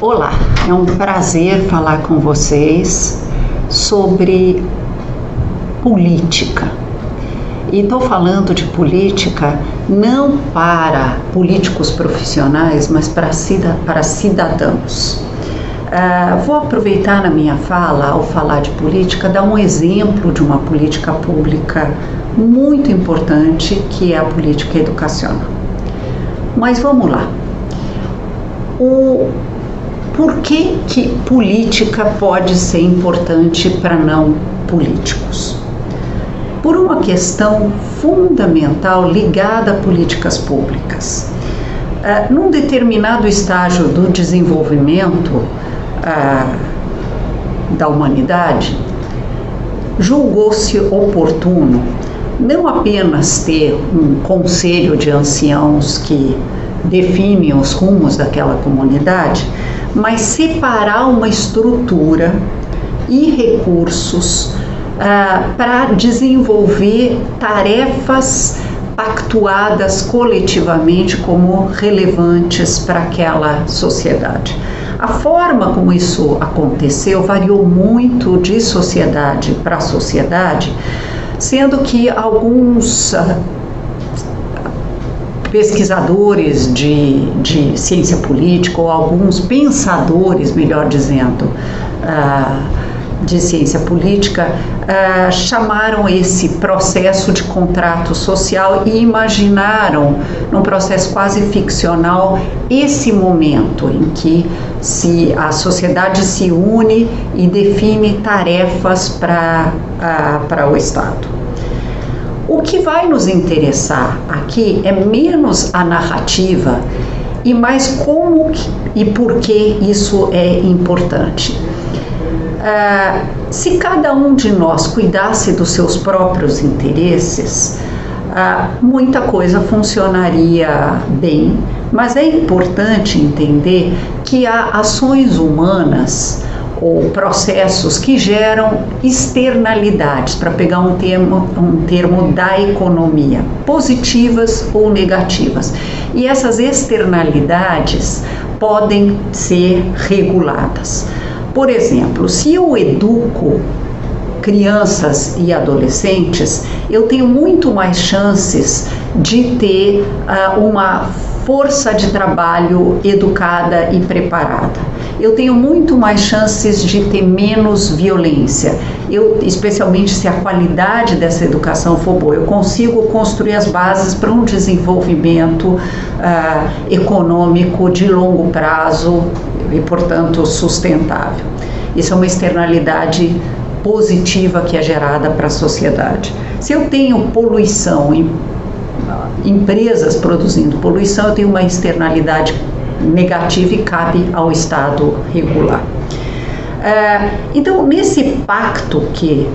Olá, é um prazer falar com vocês sobre política. E estou falando de política não para políticos profissionais, mas para cidadãos. Vou aproveitar na minha fala, ao falar de política, dar um exemplo de uma política pública muito importante, que é a política educacional. Mas vamos lá. Por que política pode ser importante para não políticos? Por uma questão fundamental ligada a políticas públicas. Num determinado estágio do desenvolvimento da humanidade, julgou-se oportuno não apenas ter um conselho de anciãos que define os rumos daquela comunidade, mas separar uma estrutura e recursos para desenvolver tarefas pactuadas coletivamente como relevantes para aquela sociedade. A forma como isso aconteceu variou muito de sociedade para sociedade, sendo que alguns pesquisadores de ciência política, ou alguns pensadores, melhor dizendo, de ciência política, chamaram esse processo de contrato social e imaginaram, num processo quase ficcional, esse momento em que a sociedade se une e define tarefas para o Estado. O que vai nos interessar aqui é menos a narrativa e mais como e por que isso é importante. Se cada um de nós cuidasse dos seus próprios interesses, muita coisa funcionaria bem, mas é importante entender que há ações humanas ou processos que geram externalidades, para pegar um termo da economia, positivas ou negativas. E essas externalidades podem ser reguladas. Por exemplo, se eu educo crianças e adolescentes, eu tenho muito mais chances de ter uma força de trabalho educada e preparada. Eu tenho muito mais chances de ter menos violência, especialmente se a qualidade dessa educação for boa. Eu consigo construir as bases para um desenvolvimento econômico de longo prazo e, portanto, sustentável. Isso é uma externalidade positiva que é gerada para a sociedade. Se eu tenho poluição, empresas produzindo poluição, eu tenho uma externalidade negativa e cabe ao Estado regular. Então, nesse pacto que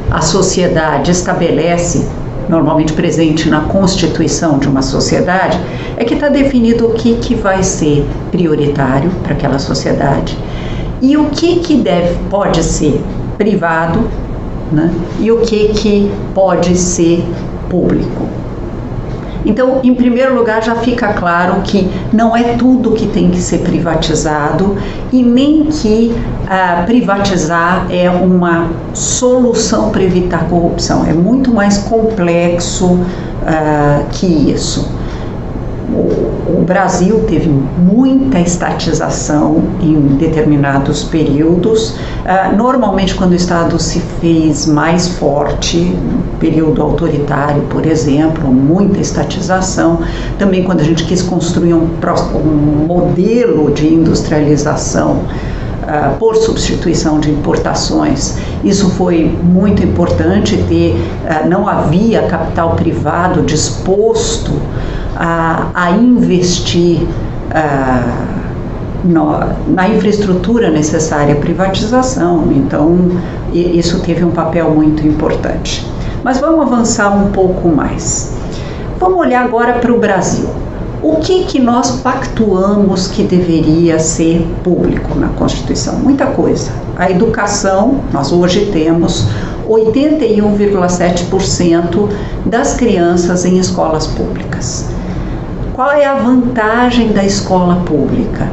a sociedade estabelece, normalmente presente na constituição de uma sociedade, é que está definido o que vai ser prioritário para aquela sociedade e o que pode ser privado, né, e o que pode ser público. Então, em primeiro lugar, já fica claro que não é tudo que tem que ser privatizado e nem que privatizar é uma solução para evitar corrupção. É muito mais complexo que isso. O Brasil teve muita estatização em determinados períodos. Normalmente, quando o Estado se fez mais forte, no período autoritário, por exemplo, muita estatização. Também quando a gente quis construir um modelo de industrialização por substituição de importações, isso foi muito importante. Não havia capital privado disposto a investir na infraestrutura necessária à privatização. Então, isso teve um papel muito importante. Mas vamos avançar um pouco mais. Vamos olhar agora para o Brasil. O que nós pactuamos que deveria ser público na Constituição? Muita coisa. A educação, nós hoje temos 81,7% das crianças em escolas públicas. Qual é a vantagem da escola pública?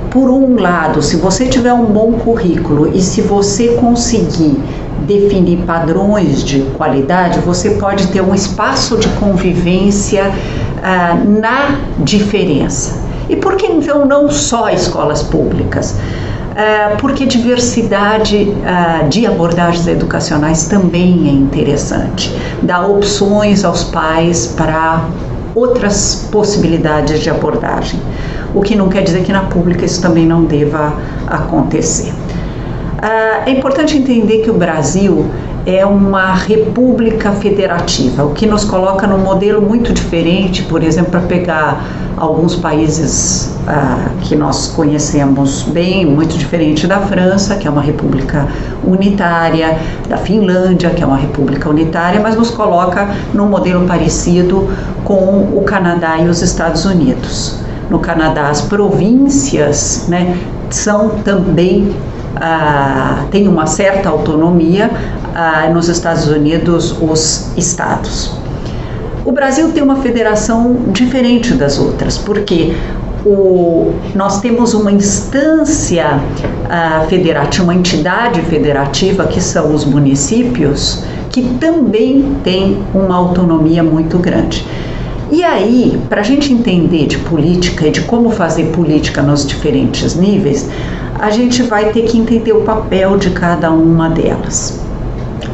por um lado, se você tiver um bom currículo e se você conseguir definir padrões de qualidade, você pode ter um espaço de convivência na diferença. E por que então não só escolas públicas? Porque diversidade de abordagens educacionais também é interessante. Dá opções aos pais para outras possibilidades de abordagem. O que não quer dizer que na pública isso também não deva acontecer. É importante entender que o Brasil é uma república federativa, o que nos coloca num modelo muito diferente, por exemplo, para pegar alguns países que nós conhecemos bem, muito diferente da França, que é uma república unitária, da Finlândia, que é uma república unitária, mas nos coloca num modelo parecido com o Canadá e os Estados Unidos. No Canadá, as províncias, né, são também têm uma certa autonomia, nos Estados Unidos, os estados. O Brasil tem uma federação diferente das outras, porque nós temos uma instância federativa, uma entidade federativa, que são os municípios, que também tem uma autonomia muito grande. E aí, para a gente entender de política e de como fazer política nos diferentes níveis, a gente vai ter que entender o papel de cada uma delas.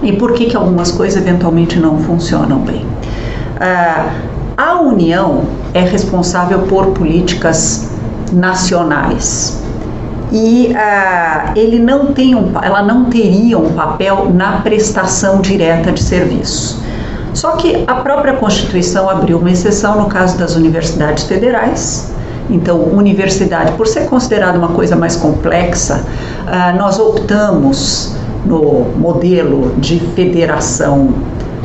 E por que algumas coisas eventualmente não funcionam bem. A União é responsável por políticas nacionais e ela não teria um papel na prestação direta de serviços. Só que a própria Constituição abriu uma exceção no caso das universidades federais. Então, universidade, por ser considerada uma coisa mais complexa, nós optamos no modelo de federação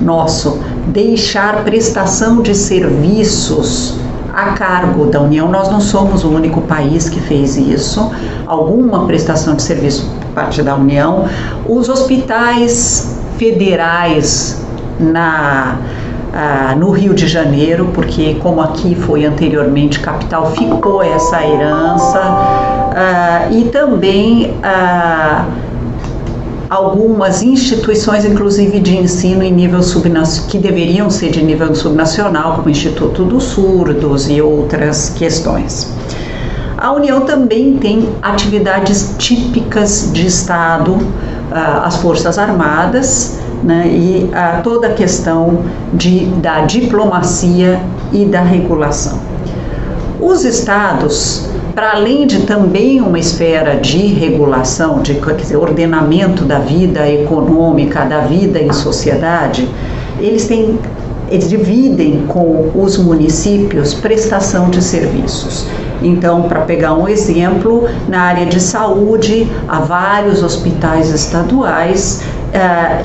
nosso, deixar prestação de serviços a cargo da União. Nós não somos o único país que fez isso. Alguma prestação de serviço por parte da União. Os hospitais federais no Rio de Janeiro, porque como aqui foi anteriormente capital, ficou essa herança, e também algumas instituições, inclusive de ensino em nível que deveriam ser de nível subnacional, como o Instituto dos Surdos e outras questões. A União também tem atividades típicas de Estado, as Forças Armadas, né, e toda a questão da diplomacia e da regulação. Os estados, para além de também uma esfera de regulação, quer dizer, ordenamento da vida econômica, da vida em sociedade, eles dividem com os municípios prestação de serviços. Então, para pegar um exemplo, na área de saúde, há vários hospitais estaduais,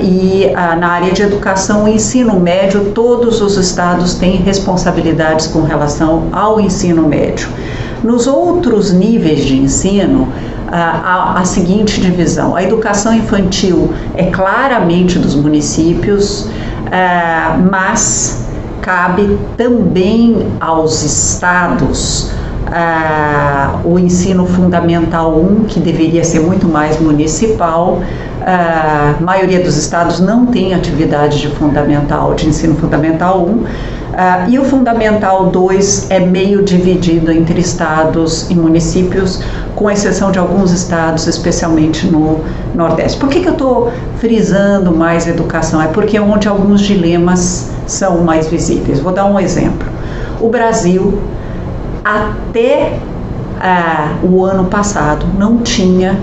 e na área de educação e ensino médio, todos os estados têm responsabilidades com relação ao ensino médio. Nos outros níveis de ensino, há a seguinte divisão: a educação infantil é claramente dos municípios, mas cabe também aos estados o ensino fundamental 1, que deveria ser muito mais municipal. A maioria dos estados não tem atividade de ensino fundamental 1, e o fundamental 2 é meio dividido entre estados e municípios, com exceção de alguns estados, especialmente no Nordeste. Por que eu estou frisando mais educação? É porque é onde alguns dilemas são mais visíveis. Vou dar um exemplo. O Brasil, até o ano passado, não tinha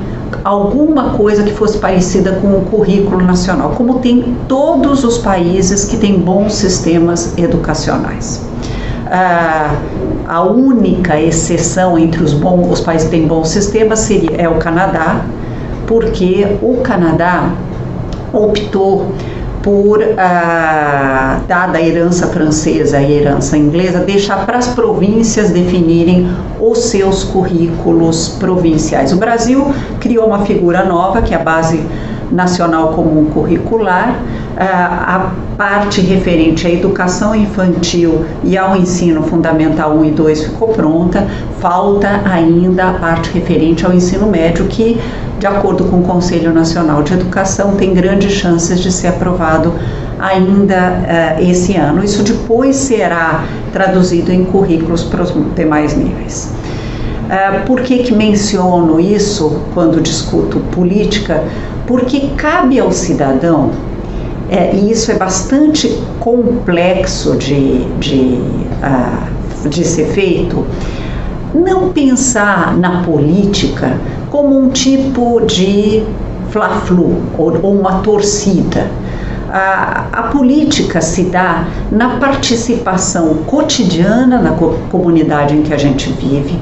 alguma coisa que fosse parecida com o currículo nacional, como tem todos os países que têm bons sistemas educacionais. A única exceção entre os países que têm bons sistemas é o Canadá, porque o Canadá optou por, dada a herança francesa e a herança inglesa, deixar para as províncias definirem os seus currículos provinciais. O Brasil criou uma figura nova, que é a Base Nacional Comum Curricular, A parte referente à educação infantil e ao ensino fundamental 1 e 2 ficou pronta, falta ainda a parte referente ao ensino médio, que, de acordo com o Conselho Nacional de Educação, tem grandes chances de ser aprovado ainda esse ano. Isso depois será traduzido em currículos para os demais níveis. Por que menciono isso quando discuto política? Porque cabe ao cidadão, e isso é bastante complexo de ser feito, não pensar na política como um tipo de fla-flu ou uma torcida. A política se dá na participação cotidiana na comunidade em que a gente vive,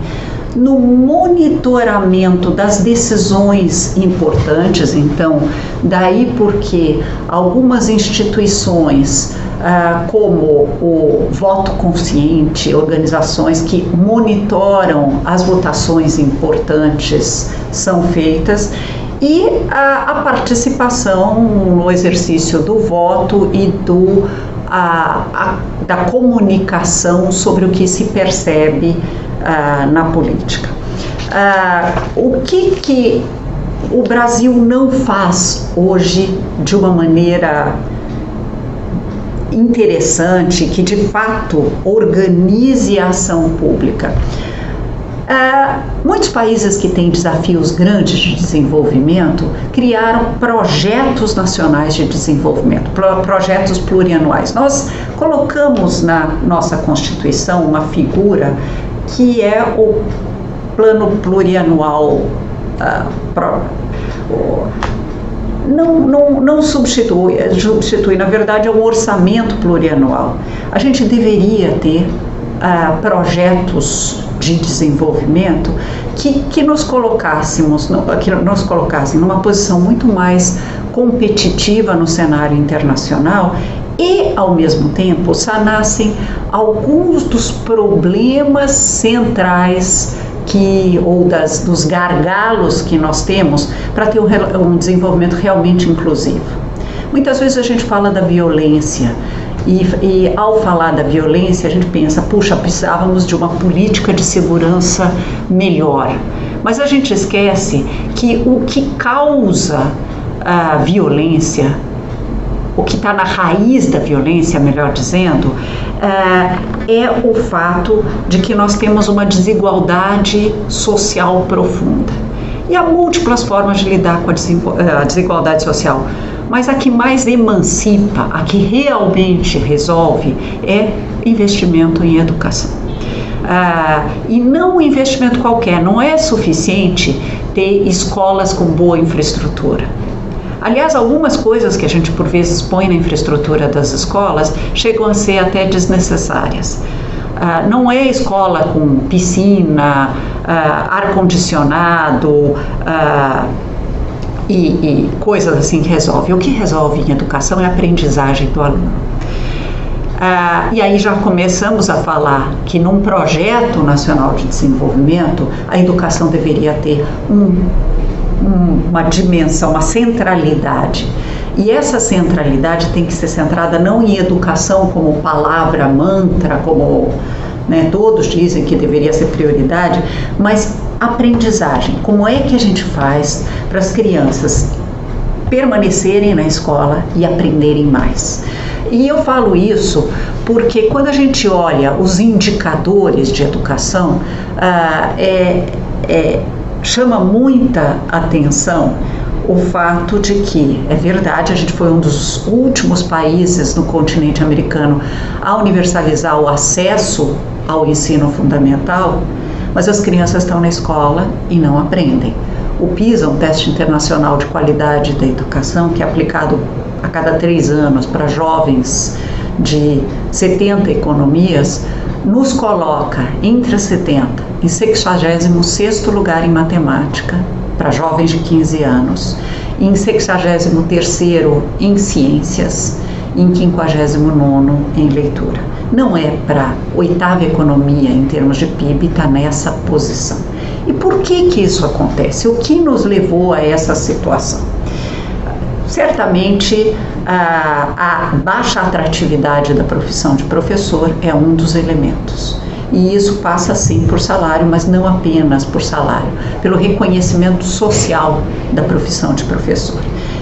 no monitoramento das decisões importantes. Então, daí porque algumas instituições, como o voto consciente, organizações que monitoram as votações importantes são feitas, e a participação no exercício do voto e da comunicação sobre o que se percebe na política. O que o Brasil não faz hoje de uma maneira interessante, que de fato organize a ação pública? Muitos países que têm desafios grandes de desenvolvimento criaram projetos nacionais de desenvolvimento, projetos plurianuais. Nós colocamos na nossa Constituição uma figura que é o Plano Plurianual. Não substitui, na verdade é um orçamento plurianual. A gente deveria ter projetos de desenvolvimento que nos colocassem numa posição muito mais competitiva no cenário internacional e, ao mesmo tempo, sanassem alguns dos problemas centrais dos gargalos que nós temos para ter um desenvolvimento realmente inclusivo. Muitas vezes a gente fala da violência e ao falar da violência a gente pensa, puxa, precisávamos de uma política de segurança melhor. Mas a gente esquece que o que causa a violência, o que está na raiz da violência, melhor dizendo, é o fato de que nós temos uma desigualdade social profunda. E há múltiplas formas de lidar com a desigualdade social, mas a que mais emancipa, a que realmente resolve, é investimento em educação. E não um investimento qualquer, não é suficiente ter escolas com boa infraestrutura. Aliás, algumas coisas que a gente por vezes põe na infraestrutura das escolas chegam a ser até desnecessárias. Não é escola com piscina, ar-condicionado e coisas assim que resolve. O que resolve em educação é a aprendizagem do aluno. E aí já começamos a falar que num projeto nacional de desenvolvimento, a educação deveria ter uma dimensão, uma centralidade. E essa centralidade tem que ser centrada não em educação como palavra, mantra, como todos dizem que deveria ser prioridade, mas aprendizagem. Como é que a gente faz para as crianças permanecerem na escola e aprenderem mais? E eu falo isso porque quando a gente olha os indicadores de educação, chama muita atenção o fato de que, é verdade, a gente foi um dos últimos países no continente americano a universalizar o acesso ao ensino fundamental, mas as crianças estão na escola e não aprendem. O PISA, um teste internacional de qualidade da educação, que é aplicado a cada 3 anos para jovens de 70 economias, nos coloca entre as 70 em 66º lugar em matemática para jovens de 15 anos, em 63º em ciências, em 59º em leitura. Não é para 8ª economia em termos de PIB estar nessa posição. E por que isso acontece? O que nos levou a essa situação? Certamente, a baixa atratividade da profissão de professor é um dos elementos. E isso passa sim por salário, mas não apenas por salário, pelo reconhecimento social da profissão de professor.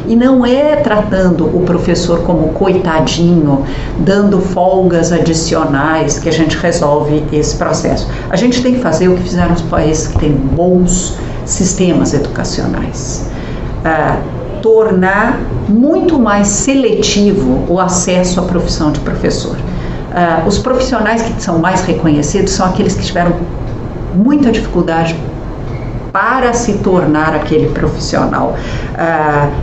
E não é tratando o professor como coitadinho, dando folgas adicionais que a gente resolve esse processo. A gente tem que fazer o que fizeram os países que têm bons sistemas educacionais. Tornar muito mais seletivo o acesso à profissão de professor. Os profissionais que são mais reconhecidos são aqueles que tiveram muita dificuldade para se tornar aquele profissional.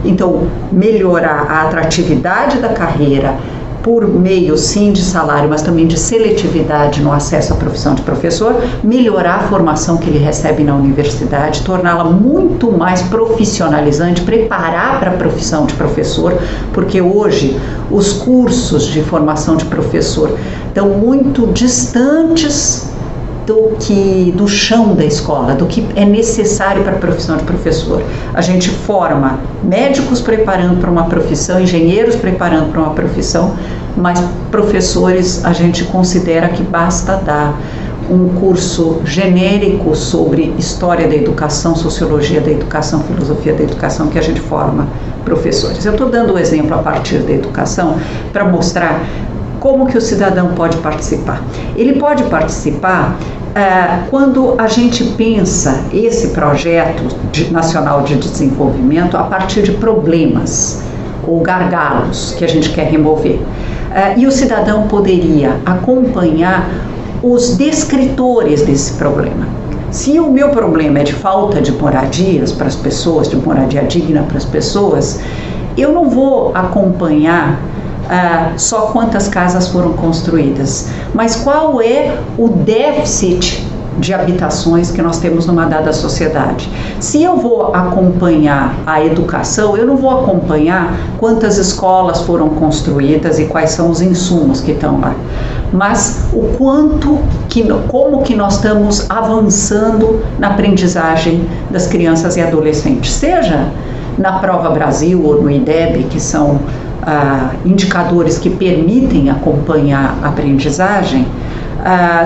Então, melhorar a atratividade da carreira por meio, sim, de salário, mas também de seletividade no acesso à profissão de professor, melhorar a formação que ele recebe na universidade, torná-la muito mais profissionalizante, preparar para a profissão de professor, porque hoje os cursos de formação de professor estão muito distantes do chão da escola, do que é necessário para a profissão de professor. A gente forma médicos preparando para uma profissão, engenheiros preparando para uma profissão, mas professores a gente considera que basta dar um curso genérico sobre história da educação, sociologia da educação, filosofia da educação, que a gente forma professores. Eu estou dando o exemplo a partir da educação para mostrar como que o cidadão pode participar. Ele pode participar quando a gente pensa esse projeto nacional de desenvolvimento a partir de problemas ou gargalos que a gente quer remover. E o cidadão poderia acompanhar os descritores desse problema. Se o meu problema é de falta de moradias para as pessoas, de moradia digna para as pessoas, eu não vou acompanhar só quantas casas foram construídas, mas qual é o déficit de habitações que nós temos numa dada sociedade. Se eu vou acompanhar a educação, eu não vou acompanhar quantas escolas foram construídas e quais são os insumos que estão lá, mas o como que nós estamos avançando na aprendizagem das crianças e adolescentes, seja na Prova Brasil ou no IDEB, que são indicadores que permitem acompanhar a aprendizagem,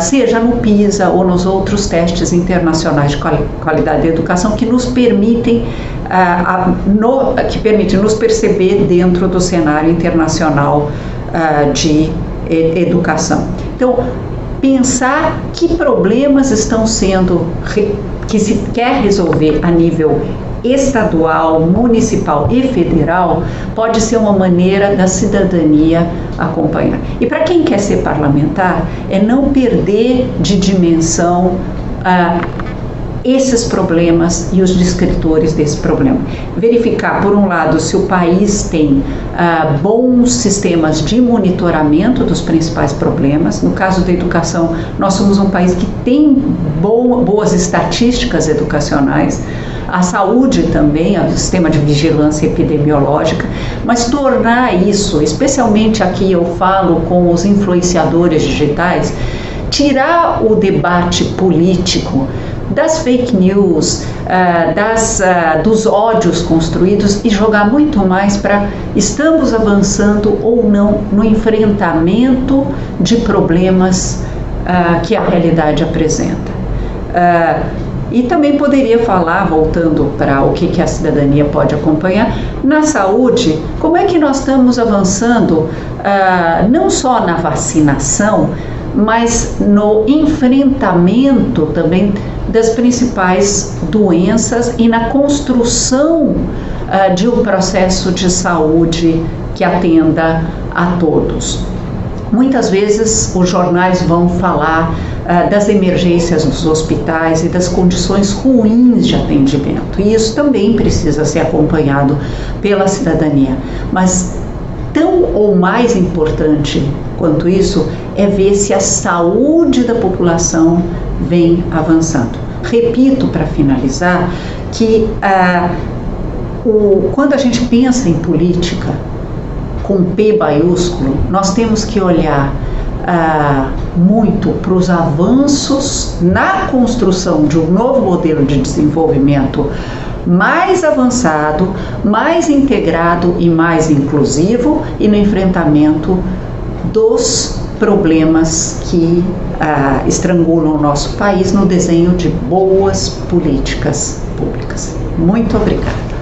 seja no PISA ou nos outros testes internacionais de qualidade da educação que nos permitem, nos perceber dentro do cenário internacional de educação. Então, pensar que problemas estão sendo, que se quer resolver a nível estadual, municipal e federal, pode ser uma maneira da cidadania acompanhar. E para quem quer ser parlamentar, é não perder de dimensão esses problemas e os descritores desse problema. Verificar, por um lado, se o país tem bons sistemas de monitoramento dos principais problemas. No caso da educação, nós somos um país que tem boas estatísticas educacionais. A saúde também, o sistema de vigilância epidemiológica, mas tornar isso, especialmente aqui eu falo com os influenciadores digitais, tirar o debate político das fake news, dos ódios construídos e jogar muito mais para estamos avançando ou não no enfrentamento de problemas que a realidade apresenta. E também poderia falar, voltando para o que a cidadania pode acompanhar, na saúde, como é que nós estamos avançando não só na vacinação, mas no enfrentamento também das principais doenças e na construção de um processo de saúde que atenda a todos. Muitas vezes os jornais vão falar das emergências dos hospitais e das condições ruins de atendimento, e isso também precisa ser acompanhado pela cidadania. Mas tão ou mais importante quanto isso é ver se a saúde da população vem avançando. Repito, para finalizar, que quando a gente pensa em política com P maiúsculo, nós temos que olhar muito para os avanços na construção de um novo modelo de desenvolvimento mais avançado, mais integrado e mais inclusivo e no enfrentamento dos problemas que estrangulam o nosso país no desenho de boas políticas públicas. Muito obrigada.